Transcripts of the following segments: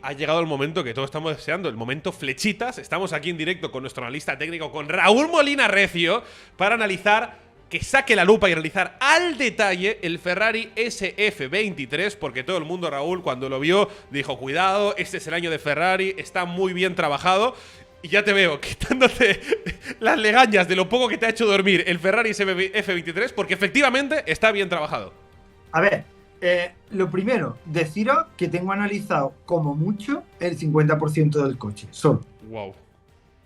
ha llegado el momento que todos estamos deseando, el momento flechitas. Estamos aquí en directo con nuestro analista técnico, con Raúl Molina Recio, para analizar, que saque la lupa y analizar al detalle el Ferrari SF23, porque todo el mundo, Raúl, cuando lo vio, dijo, cuidado, este es el año de Ferrari, está muy bien trabajado. Y ya te veo quitándote las legañas de lo poco que te ha hecho dormir el Ferrari F23, porque efectivamente está bien trabajado. A ver, lo primero, deciros que tengo analizado como mucho el 50% del coche, solo. Wow.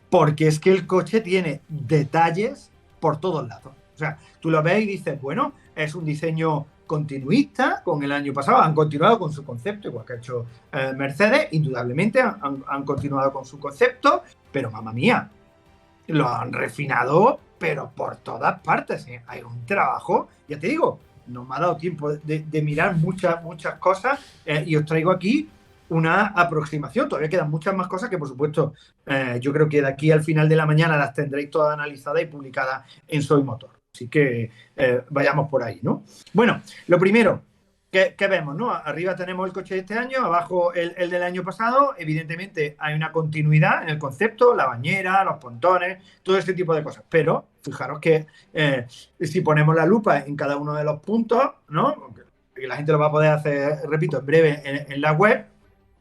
Porque es que el coche tiene detalles por todos lados. O sea, tú lo ves y dices, bueno, es un diseño continuista con el año pasado, han continuado con su concepto, igual que ha hecho Mercedes, indudablemente han continuado con su concepto, pero mamma mía, lo han refinado, pero por todas partes, ¿eh? Hay un trabajo, ya te digo, no me ha dado tiempo de mirar muchas cosas y os traigo aquí una aproximación. Todavía quedan muchas más cosas que, por supuesto, yo creo que de aquí al final de la mañana las tendréis todas analizadas y publicadas en Soy Motor. Así que vayamos por ahí, ¿no? Bueno, lo primero que vemos, ¿no? Arriba tenemos el coche de este año, abajo el del año pasado. Evidentemente hay una continuidad en el concepto, la bañera, los pontones, todo este tipo de cosas. Pero fijaros que si ponemos la lupa en cada uno de los puntos, ¿no? Que la gente lo va a poder hacer, repito, en breve en la web,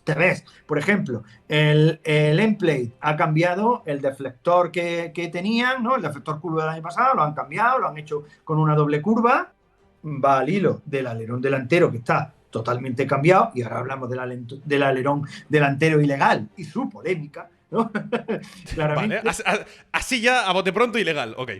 te ves, por ejemplo, el endplate ha cambiado el deflector que tenían, ¿no? El deflector curvo del año pasado lo han cambiado, lo han hecho con una doble curva, va al hilo del alerón delantero que está totalmente cambiado, y ahora hablamos del alerón delantero ilegal y su polémica, ¿no? Claramente. Vale, así ya, a bote pronto, ilegal, ok.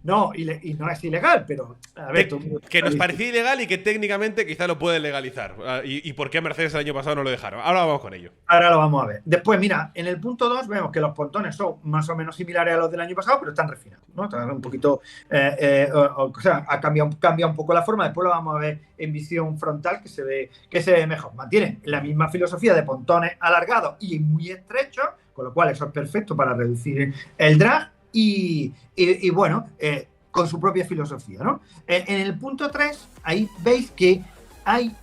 No, y no es ilegal, pero a ver, que nos parecía ilegal y que técnicamente quizá lo puede legalizar. ¿Y por qué Mercedes el año pasado no lo dejaron? Ahora vamos con ello. Ahora lo vamos a ver. Después, mira, en el punto 2 vemos que los pontones son más o menos similares a los del año pasado, pero están refinados, ¿no? Están un poquito, o sea, cambia un poco la forma. Después lo vamos a ver en visión frontal, que se ve mejor. Mantienen la misma filosofía de pontones alargados y muy estrechos, con lo cual eso es perfecto para reducir el drag. Y bueno, con su propia filosofía, ¿no? En el punto 3, ahí veis que hay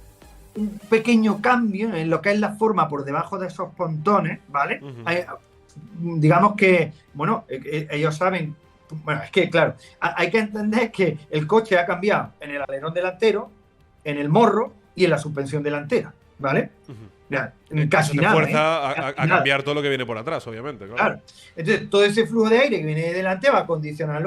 un pequeño cambio en lo que es la forma por debajo de esos pontones, ¿vale? Digamos que, bueno, ellos saben, bueno, es que, claro, hay que entender que el coche ha cambiado en el alerón delantero, en el morro y en la suspensión delantera, ¿vale? Ya, casi te nada, fuerza a cambiar todo lo que viene por atrás, obviamente. Claro. Entonces, todo ese flujo de aire que viene de delante va a condicionar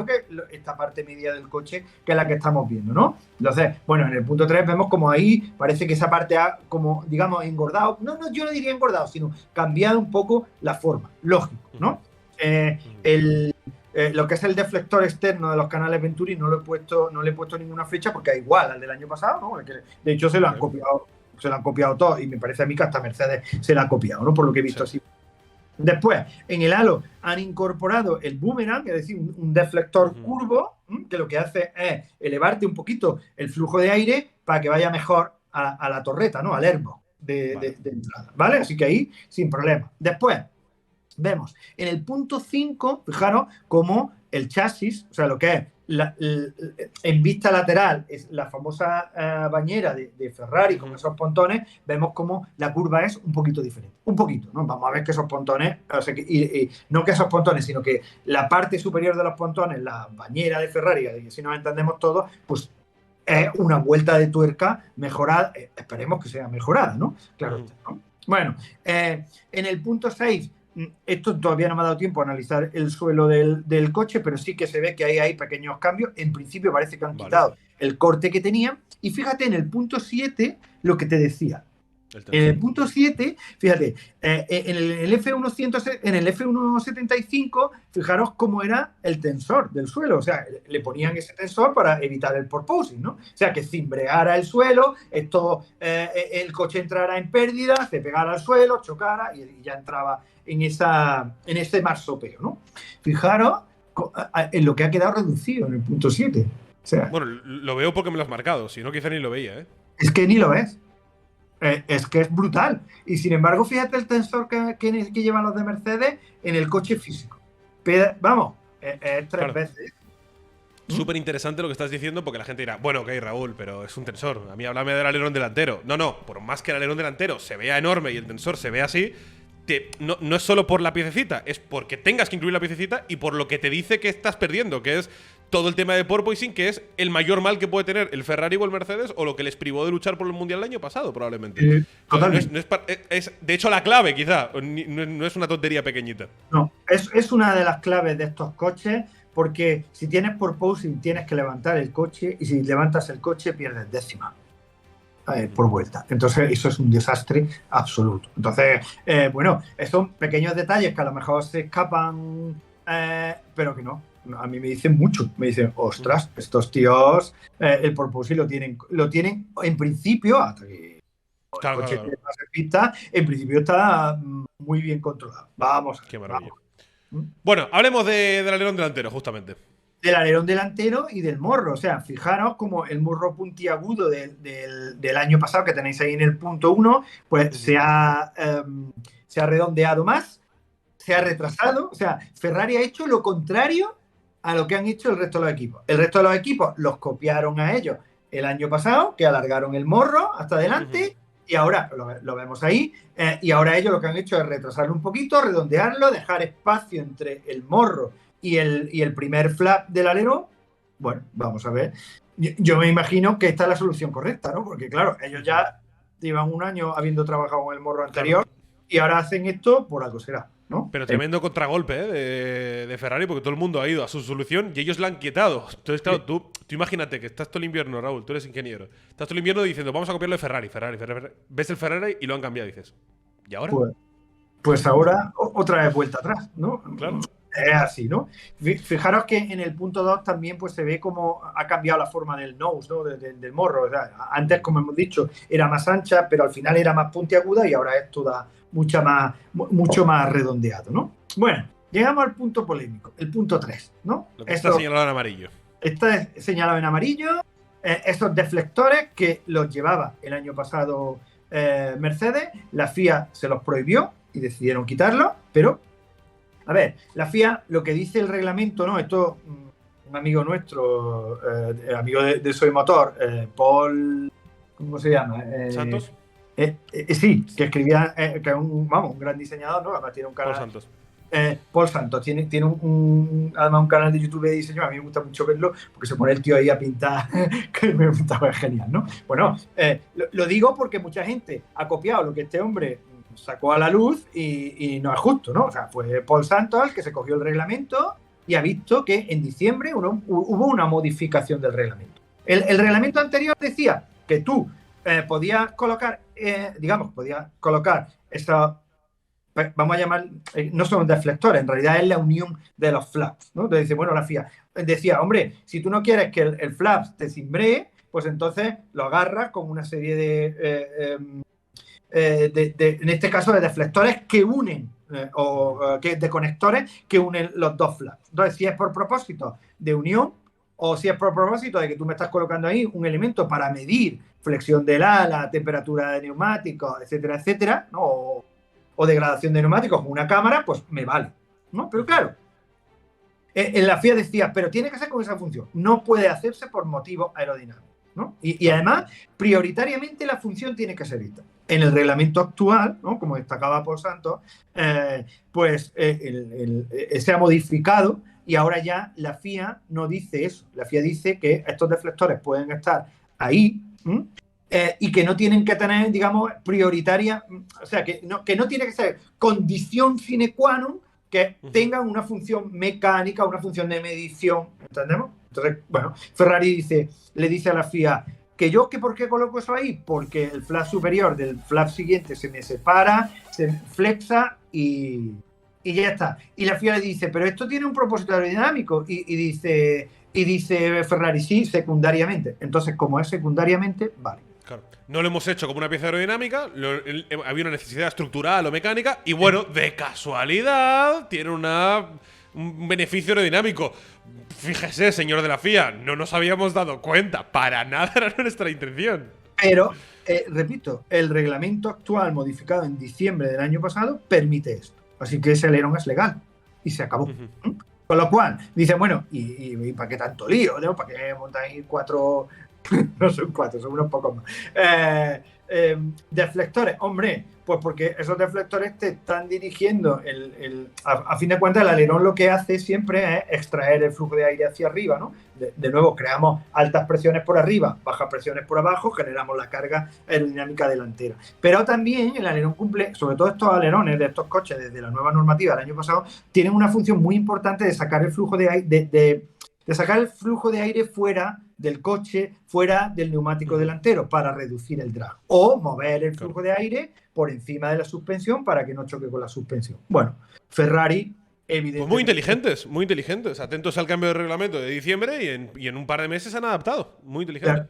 esta parte media del coche, que es la que estamos viendo, ¿no? Entonces, bueno, en el punto 3 vemos como ahí parece que esa parte ha, como, digamos, engordado. No, yo no diría engordado, sino cambiado un poco la forma. Lógico, ¿no? Lo que es el deflector externo de los canales Venturi no le he puesto ninguna flecha porque es igual al del año pasado, ¿no? De hecho, se lo han copiado todo, y me parece a mí que hasta Mercedes se la ha copiado, ¿no? Por lo que he visto así. Después, en el halo han incorporado el boomerang, es decir, un deflector curvo, que lo que hace es elevarte un poquito el flujo de aire para que vaya mejor a la torreta, ¿no? Al airbag de entrada, ¿vale? Así que ahí, sin problema. Después, vemos en el punto 5, fijaros, como el chasis, o sea, lo que es en vista lateral, es la famosa bañera de Ferrari con esos pontones, vemos como la curva es un poquito diferente. Un poquito, ¿no? Vamos a ver que esos pontones, o sea, no que esos pontones, sino que la parte superior de los pontones, la bañera de Ferrari, y si nos entendemos todos, pues es una vuelta de tuerca mejorada, esperemos que sea mejorada, ¿no? Claro, ¿no? Bueno, en el punto 6, esto todavía no me ha dado tiempo a analizar el suelo del coche, pero sí que se ve que ahí hay pequeños cambios. En principio parece que han quitado el corte que tenían. Y fíjate en el punto 7 lo que te decía. En el punto 7, fíjate, en el F175, fijaros cómo era el tensor del suelo. O sea, le ponían ese tensor para evitar el porpoising, ¿no? O sea, que cimbreara el suelo, el coche entrara en pérdida, se pegara al suelo, chocara y ya entraba en ese marsopeo, ¿no? Fijaros en lo que ha quedado reducido en el punto 7. O sea, bueno, lo veo porque me lo has marcado, si no quizá ni lo veía, ¿eh? Es que ni lo ves. Es que es brutal. Y sin embargo, fíjate el tensor que llevan los de Mercedes en el coche físico. Pero, vamos, es tres veces. súper interesante lo que estás diciendo, porque la gente dirá, bueno, ok, Raúl, pero es un tensor. A mí háblame del alerón delantero. No, por más que el alerón delantero se vea enorme y el tensor se vea así, no es solo por la piececita, es porque tengas que incluir la piececita y por lo que te dice que estás perdiendo, que es todo el tema de porpoising, que es el mayor mal que puede tener el Ferrari o el Mercedes, o lo que les privó de luchar por el Mundial el año pasado, probablemente. Totalmente. Es, de hecho, la clave, quizá. No es una tontería pequeñita. No, es una de las claves de estos coches, porque si tienes porpoising tienes que levantar el coche, y si levantas el coche pierdes décima por vuelta. Entonces eso es un desastre absoluto. Entonces, bueno, son pequeños detalles que a lo mejor se escapan, pero que no. A mí me dicen mucho. Me dicen, ostras, estos tíos el porpoising lo tienen en principio, hasta que Claro, el coche claro. tiene más en pista, en principio está muy bien controlado. Vamos a ver, Qué maravilla. vamos. Bueno, hablemos del alerón delantero, justamente. Del alerón delantero y del morro. O sea, fijaros como el morro puntiagudo del año pasado, que tenéis ahí en el punto 1, pues se ha redondeado más, se ha retrasado. O sea, Ferrari ha hecho lo contrario a lo que han hecho el resto de los equipos. El resto de los equipos los copiaron a ellos el año pasado, que alargaron el morro hasta adelante, y ahora lo vemos ahí, y ahora ellos lo que han hecho es retrasarlo un poquito, redondearlo, dejar espacio entre el morro y el primer flap del alerón. Bueno, vamos a ver. Yo me imagino que esta es la solución correcta, ¿no? Porque claro, ellos ya llevan un año habiendo trabajado con el morro anterior, y ahora hacen esto, por algo será, ¿no? Pero tremendo contragolpe de Ferrari, porque todo el mundo ha ido a su solución y ellos la han quietado. Entonces, claro, tú imagínate que estás todo el invierno, Raúl, tú eres ingeniero. Estás todo el invierno diciendo, vamos a copiarlo de Ferrari. Ves el Ferrari y lo han cambiado y dices, ¿y ahora? Pues ahora otra vez vuelta atrás, ¿no? Claro. Es así, ¿no? Fijaros que en el punto 2 también pues se ve cómo ha cambiado la forma del nose, ¿no? Del morro. O sea, antes, como hemos dicho, era más ancha, pero al final era más puntiaguda, y ahora es toda mucho más redondeado, ¿no? Bueno, llegamos al punto polémico, el punto 3, ¿no? Lo que está señalado en amarillo. Está señalado en amarillo. Esos deflectores que los llevaba el año pasado Mercedes, la FIA se los prohibió y decidieron quitarlos, pero a ver, la FIA, lo que dice el reglamento, ¿no? Esto, un amigo nuestro, amigo de Soy Motor, Paul, ¿cómo se llama? ¿Santos? Sí, que escribía, que es un gran diseñador, ¿no? Además tiene un canal. Paul Santos. Paul Santos tiene además un canal de YouTube de diseño. A mí me gusta mucho verlo porque se pone el tío ahí a pintar, que me gusta, es genial, ¿no? Bueno, lo digo porque mucha gente ha copiado lo que este hombre sacó a la luz y no es justo, ¿no? O sea, fue Paul Santos el que se cogió el reglamento y ha visto que en diciembre hubo una modificación del reglamento. El reglamento anterior decía que tú podías colocar, esta, vamos a llamar, no son deflectores, en realidad es la unión de los flaps, ¿no? Entonces dice, bueno, la FIA decía, hombre, si tú no quieres que el flap te cimbree, pues entonces lo agarras con una serie de en este caso de deflectores que unen de conectores que unen los dos flaps. Entonces, si es por propósito de unión o si es por propósito de que tú me estás colocando ahí un elemento para medir flexión del ala, temperatura de neumáticos, etcétera, etcétera, ¿no? o degradación de neumáticos con una cámara, pues me vale, ¿no? Pero claro, en la FIA decía, pero tiene que ser con esa función, no puede hacerse por motivos aerodinámicos, ¿no? Y además, prioritariamente la función tiene que ser esta. En el reglamento actual, ¿no? Como destacaba Paul Santos, pues se ha modificado y ahora ya la FIA no dice eso. La FIA dice que estos deflectores pueden estar ahí y que no tienen que tener, digamos, prioritaria, o sea, que no tiene que ser condición sine qua non que tengan una función mecánica, una función de medición, ¿entendemos? Entonces, bueno, Ferrari le dice a la FIA que yo, que ¿por qué coloco eso ahí? Porque el flap superior del flap siguiente se me separa, se flexa y ya está. Y la FIA le dice, pero esto tiene un propósito aerodinámico. Y dice Ferrari, sí, secundariamente. Entonces, como es secundariamente, vale. Claro. No lo hemos hecho como una pieza aerodinámica, había una necesidad estructural o mecánica, y bueno, de casualidad tiene un beneficio aerodinámico. Fíjese, señor de la FIA, no nos habíamos dado cuenta, para nada era nuestra intención. Pero, repito, el reglamento actual modificado en diciembre del año pasado permite esto. Así que ese alerón es legal y se acabó. Con lo cual, dice, bueno, ¿y para qué tanto lío? ¿No? ¿Para qué montáis 4? No son 4, son unos pocos más. Deflectores, hombre, pues porque esos deflectores te están dirigiendo a fin de cuentas el alerón lo que hace siempre es extraer el flujo de aire hacia arriba, ¿no? De nuevo, creamos altas presiones por arriba, bajas presiones por abajo, generamos la carga aerodinámica delantera. Pero también el alerón cumple, sobre todo estos alerones de estos coches desde la nueva normativa del año pasado, tienen una función muy importante de sacar el flujo de aire, de sacar el flujo de aire fuera del coche, fuera del neumático delantero, para reducir el drag. O mover el flujo de aire por encima de la suspensión para que no choque con la suspensión. Bueno, Ferrari, evidentemente… Pues muy inteligentes. Atentos al cambio de reglamento de diciembre y en un par de meses han adaptado. Muy inteligente. Claro.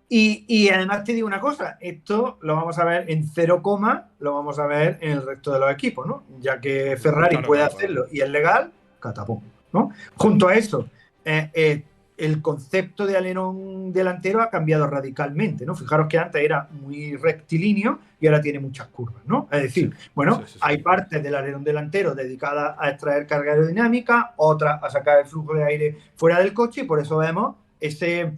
Y además te digo una cosa, esto lo vamos a ver en 0, lo vamos a ver en el resto de los equipos, ¿no? Ya que Ferrari puede hacerlo y es legal, catapum, ¿no? Junto a eso, el concepto de alerón delantero ha cambiado radicalmente, ¿no? Fijaros que antes era muy rectilíneo y ahora tiene muchas curvas, ¿no? Es decir, hay partes del alerón delantero dedicadas a extraer carga aerodinámica, otras a sacar el flujo de aire fuera del coche, y por eso vemos ese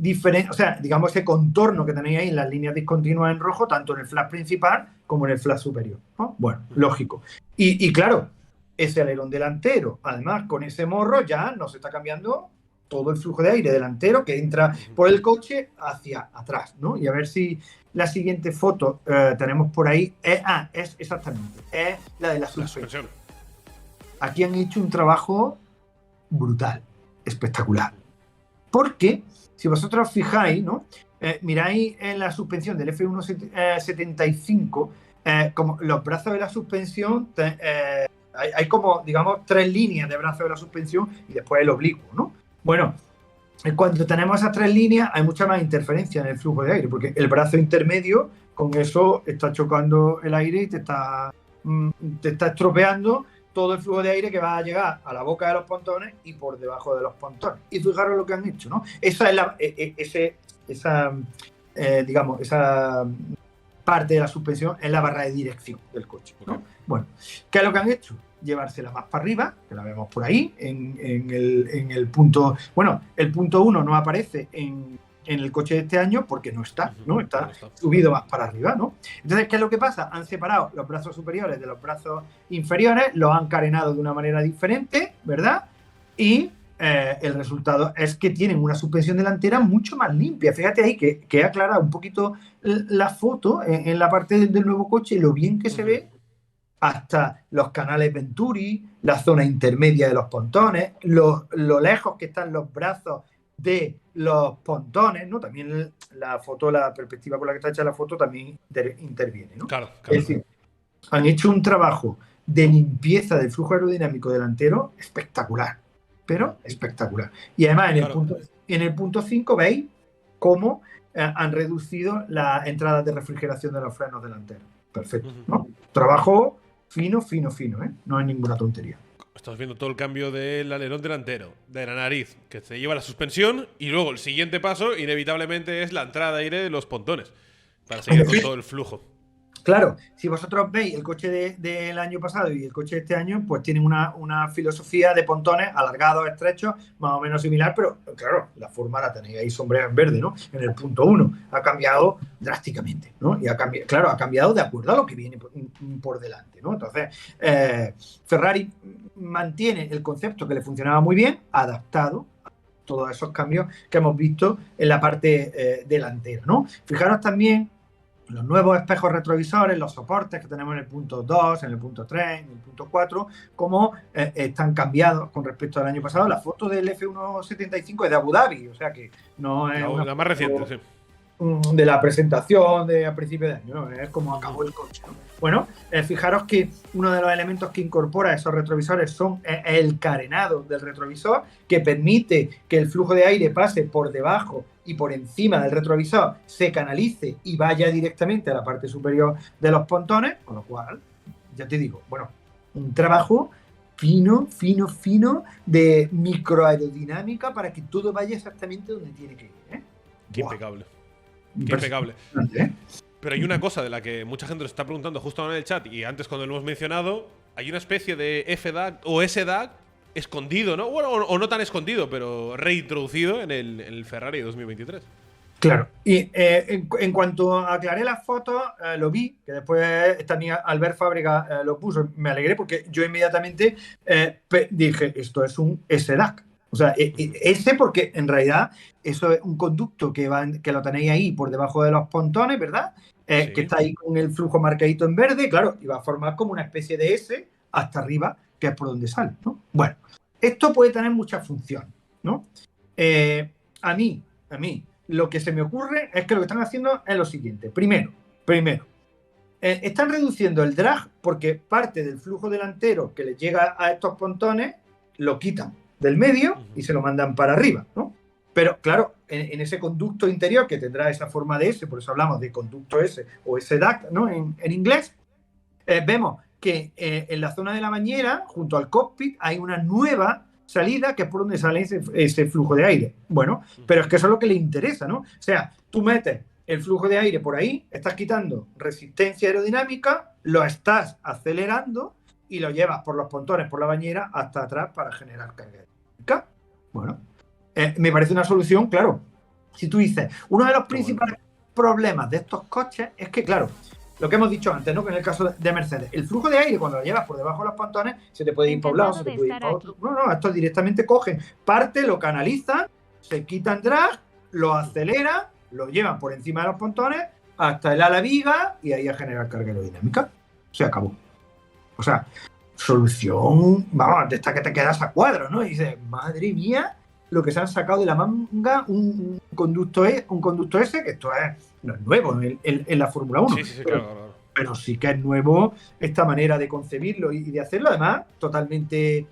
ese contorno que tenéis ahí en las líneas discontinuas en rojo, tanto en el flash principal como en el flash superior, ¿no? Bueno, lógico. Y claro, ese alerón delantero, además con ese morro ya nos está cambiando todo el flujo de aire delantero que entra por el coche hacia atrás, ¿no? Y a ver si la siguiente foto tenemos por ahí. Es exactamente, es la de la suspensión. Aquí han hecho un trabajo brutal, espectacular. Porque, si vosotros fijáis, ¿no? Miráis en la suspensión del F175, como los brazos de la suspensión, hay como, digamos, 3 líneas de brazos de la suspensión y después el oblicuo, ¿no? Bueno, cuando tenemos esas 3 líneas hay mucha más interferencia en el flujo de aire, porque el brazo intermedio, con eso está chocando el aire y te está estropeando todo el flujo de aire que va a llegar a la boca de los pontones y por debajo de los pontones. Y fijaros lo que han hecho, ¿no? Esa parte de la suspensión es la barra de dirección del coche, ¿no? Okay. Bueno, ¿qué es lo que han hecho? Llevársela más para arriba, que la vemos por ahí, en el punto… Bueno, el punto 1 no aparece en el coche de este año porque no está, ¿no? Está subido más para arriba, ¿no? Entonces, ¿qué es lo que pasa? Han separado los brazos superiores de los brazos inferiores, los han carenado de una manera diferente, ¿verdad? Y el resultado es que tienen una suspensión delantera mucho más limpia. Fíjate ahí que he aclarado un poquito la foto en la parte del nuevo coche, lo bien que se ve, hasta los canales Venturi, la zona intermedia de los pontones, lo lejos que están los brazos de los pontones, ¿no? También la foto, la perspectiva con la que está hecha la foto también interviene, ¿no? Claro. Es decir, han hecho un trabajo de limpieza del flujo aerodinámico delantero espectacular, pero espectacular. Y además en el punto 5 veis cómo han reducido las entradas de refrigeración de los frenos delanteros. Perfecto, ¿no? Trabajo fino, ¿eh? No hay ninguna tontería. Estamos viendo todo el cambio del alerón delantero, de la nariz, que se lleva la suspensión, y luego el siguiente paso, inevitablemente, es la entrada de aire de los pontones, para seguir con todo el flujo. Claro, si vosotros veis el coche del año pasado y el coche de este año, pues tienen una filosofía de pontones alargados, estrechos, más o menos similar, pero claro, la forma la tenéis ahí sombreada en verde, ¿no? En el punto 1 ha cambiado drásticamente, ¿no? Y ha cambiado de acuerdo a lo que viene por delante, ¿no? Entonces, Ferrari mantiene el concepto que le funcionaba muy bien, adaptado a todos esos cambios que hemos visto en la parte delantera, ¿no? Fijaros también los nuevos espejos retrovisores, los soportes que tenemos en el punto 2, en el punto 3, en el punto 4, cómo están cambiados con respecto al año pasado. La foto del F175 es de Abu Dhabi, o sea que no es la más reciente, sí. De la presentación de a principio de año, ¿no? Es como acabó el coche, ¿no? Bueno, fijaros que uno de los elementos que incorpora esos retrovisores son el carenado del retrovisor, que permite que el flujo de aire pase por debajo y por encima del retrovisor, se canalice y vaya directamente a la parte superior de los pontones, con lo cual, ya te digo, bueno, un trabajo fino de microaerodinámica para que todo vaya exactamente donde tiene que ir, ¿eh? Qué impecable. Qué impecable. Pero hay una cosa de la que mucha gente nos está preguntando justo ahora en el chat, y antes cuando lo hemos mencionado, hay una especie de FDAC o SDAC escondido, ¿no? Bueno, o no tan escondido, pero reintroducido en el Ferrari 2023. Claro. Y en cuanto aclaré las fotos, lo vi, que después también Albert Fábrega lo puso. Me alegré porque yo inmediatamente dije, esto es un SDAC. O sea, ese porque en realidad eso es un conducto que lo tenéis ahí por debajo de los pontones, ¿verdad? Sí. Que está ahí con el flujo marcadito en verde, claro, y va a formar como una especie de S hasta arriba, que es por donde sale, ¿no? Bueno, esto puede tener muchas funciones, ¿no? A mí, lo que se me ocurre es que lo que están haciendo es lo siguiente. Primero, están reduciendo el drag porque parte del flujo delantero que les llega a estos pontones lo quitan del medio y se lo mandan para arriba, ¿no? Pero claro, en ese conducto interior que tendrá esa forma de S, por eso hablamos de conducto S o SDAC, ¿no? En inglés, vemos que en la zona de la bañera, junto al cockpit, hay una nueva salida que es por donde sale ese flujo de aire. Bueno, pero es que eso es lo que le interesa, ¿no? O sea, tú metes el flujo de aire por ahí, estás quitando resistencia aerodinámica, lo estás acelerando y lo llevas por los pontones, por la bañera, hasta atrás para generar carga aerodinámica. Bueno, me parece una solución, claro. Si tú dices, uno de los principales problemas de estos coches es que, claro, lo que hemos dicho antes, ¿no? Que en el caso de Mercedes, el flujo de aire cuando lo llevas por debajo de los pontones se te puede ir para un lado, se te puede ir para otro. No, esto directamente cogen parte, lo canalizan, se quitan drag, lo aceleran, lo llevan por encima de los pontones hasta el ala viga y ahí a generar carga aerodinámica. Se acabó. O sea, solución, vamos, de esta que te quedas a cuadros, ¿no? Y dices, madre mía, lo que se han sacado de la manga un conducto S, que esto no es nuevo en la Fórmula 1. Sí, claro. Pero sí que es nuevo esta manera de concebirlo y de hacerlo, además, totalmente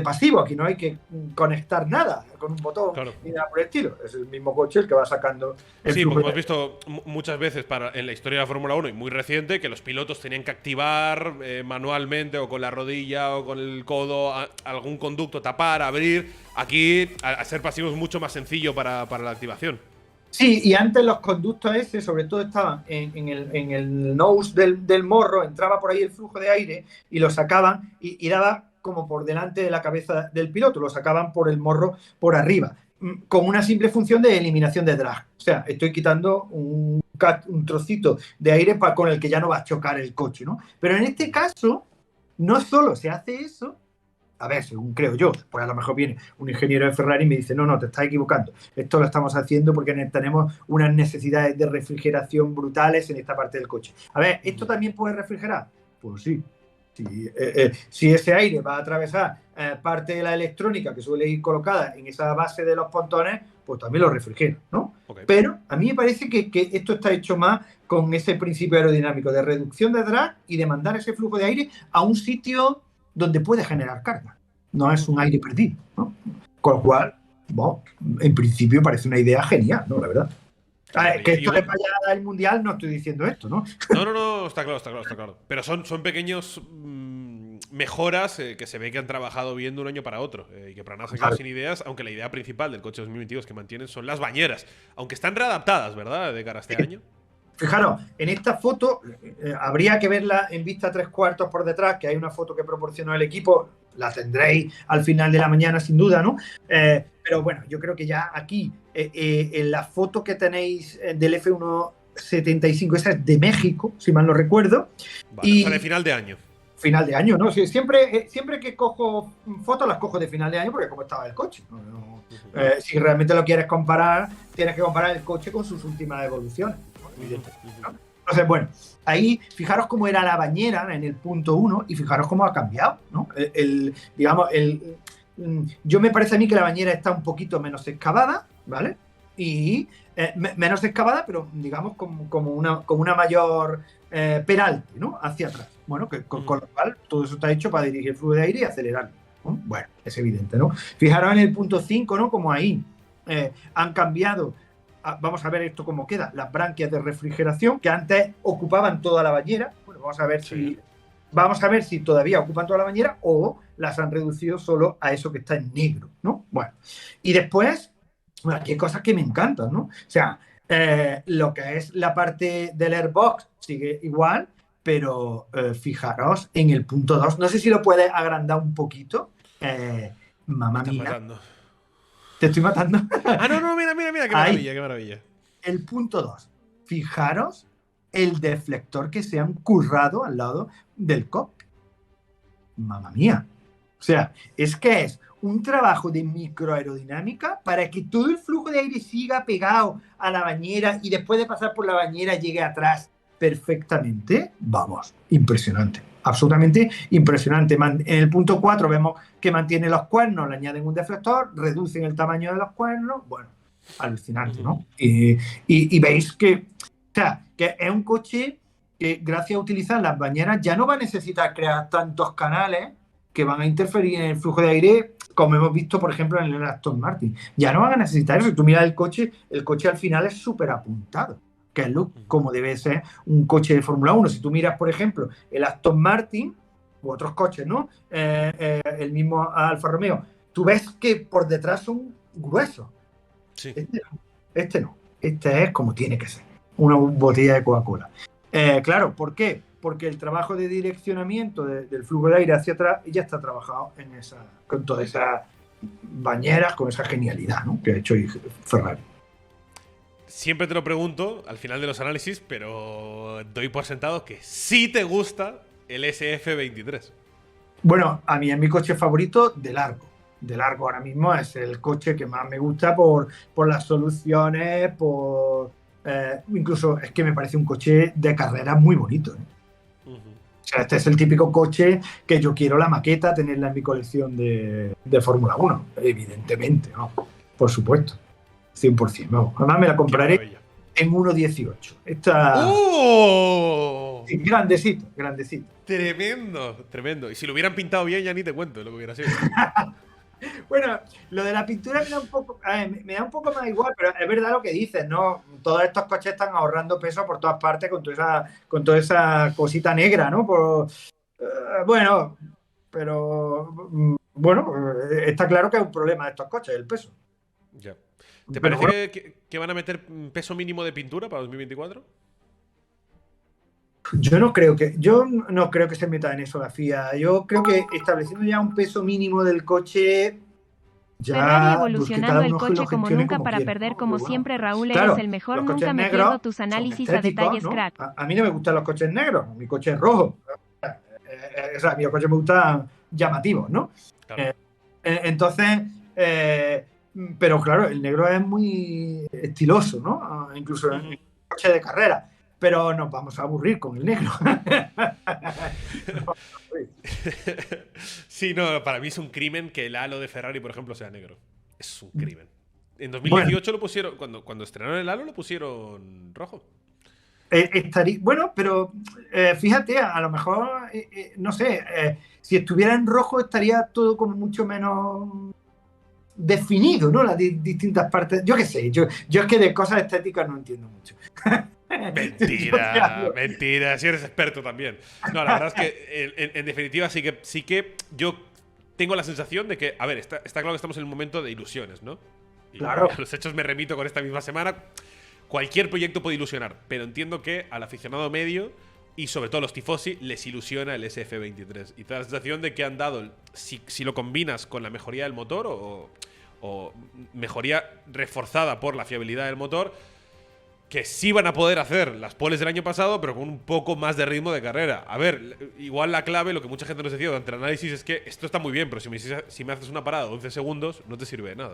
pasivo. Aquí no hay que conectar nada con un botón ni nada por el estilo. Es el mismo coche el que va sacando el Sí, flujo. porque hemos visto muchas veces en la historia de la Fórmula 1 y muy reciente que los pilotos tenían que activar manualmente o con la rodilla o con el codo algún conducto, tapar, abrir. Aquí, al ser pasivo, es mucho más sencillo para la activación. Sí, y antes los conductos ese, sobre todo estaban en el nose del morro, entraba por ahí el flujo de aire y lo sacaban y daba como por delante de la cabeza del piloto, lo sacaban por el morro por arriba, con una simple función de eliminación de drag. O sea, estoy quitando un trocito de aire con el que ya no va a chocar el coche, ¿no? Pero en este caso, no solo se hace eso, a ver, según creo yo, pues a lo mejor viene un ingeniero de Ferrari y me dice, no, te estás equivocando. Esto lo estamos haciendo porque tenemos unas necesidades de refrigeración brutales en esta parte del coche. A ver, ¿esto también puede refrigerar? Pues sí. Si ese aire va a atravesar parte de la electrónica que suele ir colocada en esa base de los pontones, pues también lo refrigera, ¿no? Okay. Pero a mí me parece que esto está hecho más con ese principio aerodinámico de reducción de drag y de mandar ese flujo de aire a un sitio donde puede generar carga. No es un aire perdido, ¿no? Con lo cual, bueno, en principio parece una idea genial, ¿no? La verdad. A ver, que esto le vaya al Mundial, no estoy diciendo esto, ¿no? No, está claro. Pero son pequeños mejoras que se ve que han trabajado bien de un año para otro y que para nada se quedan sin ideas, aunque la idea principal del coche 2022 que mantienen son las bañeras, aunque están readaptadas, ¿verdad?, de cara a este año. Fijaros, en esta foto habría que verla en vista 3/4 por detrás, que hay una foto que proporcionó el equipo, la tendréis al final de la mañana sin duda, ¿no? Pero bueno, yo creo que ya aquí, en la foto que tenéis del F175, esa es de México, si mal no recuerdo. Vale, y, o sea, de final de año. Final de año, ¿no? Sí, siempre que cojo fotos las cojo de final de año porque como estaba el coche. Si realmente lo quieres comparar, tienes que comparar el coche con sus últimas evoluciones. ¿No? Entonces, bueno, ahí fijaros cómo era la bañera en el punto 1 y fijaros cómo ha cambiado, ¿no? Yo me parece a mí que la bañera está un poquito menos excavada, ¿vale? Y menos excavada, pero digamos como una mayor peralte, ¿no? Hacia atrás. Bueno, con lo cual todo eso está hecho para dirigir el flujo de aire y acelerarlo, ¿no? Bueno, es evidente, ¿no? Fijaros en el punto 5, ¿no? Como ahí han cambiado. Vamos a ver esto cómo queda. Las branquias de refrigeración que antes ocupaban toda la bañera. Bueno, vamos a ver si todavía ocupan toda la bañera o las han reducido solo a eso que está en negro, ¿no? Bueno, y después, bueno, aquí hay cosas que me encantan, ¿no? O sea, lo que es la parte del airbox sigue igual. pero fijaros en el punto 2. No sé si lo puedes agrandar un poquito. Me Mamma estás mía, matando. te estoy matando. Ah, no, no, mira, mira, mira, qué Ahí, maravilla, qué maravilla. el punto 2. Fijaros el deflector que se han currado al lado del cockpit. Mamma mía. O sea, es que es un trabajo de microaerodinámica para que todo el flujo de aire siga pegado a la bañera y después de pasar por la bañera llegue atrás perfectamente. Vamos, impresionante. Absolutamente impresionante. En el punto 4 vemos que mantiene los cuernos, le añaden un deflector, reducen el tamaño de los cuernos. Bueno, alucinante, ¿no? Y veis que, o sea, que es un coche que gracias a utilizar las bañeras ya no va a necesitar crear tantos canales que van a interferir en el flujo de aire, como hemos visto, por ejemplo, en el Aston Martin. Ya no van a necesitar eso. Tú miras el coche al final es súper apuntado, que es como debe ser un coche de Fórmula 1. Si tú miras, por ejemplo, el Aston Martin u otros coches, ¿no? El mismo Alfa Romeo, tú ves que por detrás son gruesos. Sí. Este no. Este es como tiene que ser. Una botella de Coca-Cola. Claro, ¿por qué? Porque el trabajo de direccionamiento del flujo de aire hacia atrás ya está trabajado con todas esas bañeras, con esa genialidad, ¿no?, que ha hecho Ferrari. Siempre te lo pregunto al final de los análisis, pero doy por sentado que sí te gusta el SF23. Bueno, a mí es mi coche favorito de largo. De largo ahora mismo es el coche que más me gusta por las soluciones, incluso es que me parece un coche de carrera muy bonito, ¿eh? O sea, este es el típico coche que yo quiero la maqueta, tenerla en mi colección de Fórmula 1, evidentemente, ¿no? Por supuesto, 100%. ¿No? Además me la compraré en 1.18. Esta... ¡Oh! Sí, grandecito, grandecito. Tremendo, tremendo. Y si lo hubieran pintado bien, ya ni te cuento lo que hubiera sido. Bueno, lo de la pintura me da un poco más igual, pero es verdad lo que dices, ¿no? Todos estos coches están ahorrando peso por todas partes con toda esa cosita negra, ¿no? Bueno, pero bueno, está claro que es un problema de estos coches, el peso. Ya. ¿Te Pero parece bueno, que van a meter peso mínimo de pintura para 2024? yo no creo que se meta en eso la FIA. Yo creo que estableciendo ya un peso mínimo del coche, Ferrari ya pues que evolucionando cada el uno lo coche como gestione nunca como para quiera, perder ¿no? como Pero bueno, siempre, Raúl, eres claro, el mejor, los coches nunca me negros pierdo tus son análisis a estéticos, detalles, ¿no? crack. A mí no me gustan los coches negros, mi coche es rojo. O sea, mis coches me gustan llamativos, ¿no? Claro. Entonces, pero claro, el negro es muy estiloso, ¿no? Incluso en el coche de carrera. Pero nos vamos a aburrir con el negro. Sí, no, para mí es un crimen que el halo de Ferrari, por ejemplo, sea negro. Es un crimen. En Bueno, 2018 lo pusieron, cuando estrenaron el halo lo pusieron rojo. bueno, pero fíjate, a lo mejor, no sé, si estuviera en rojo estaría todo como mucho menos definido, ¿no? Las distintas partes. Yo qué sé, yo es que de cosas estéticas no entiendo mucho. Mentira, mentira, si eres experto también. No, la verdad es que en definitiva sí que yo tengo la sensación de que, a ver, está claro que estamos en un momento de ilusiones, ¿no? Y Claro. a los hechos me remito con esta misma semana. Cualquier proyecto puede ilusionar, pero entiendo que al aficionado medio y sobre todo a los tifosi les ilusiona el SF23. Y te da la sensación de que han dado, si lo combinas con la mejoría del motor o mejoría reforzada por la fiabilidad del motor, que sí van a poder hacer las poles del año pasado, pero con un poco más de ritmo de carrera. A ver, igual la clave, lo que mucha gente nos decía durante el análisis es que esto está muy bien, pero si me haces una parada de 11 segundos, no te sirve de nada.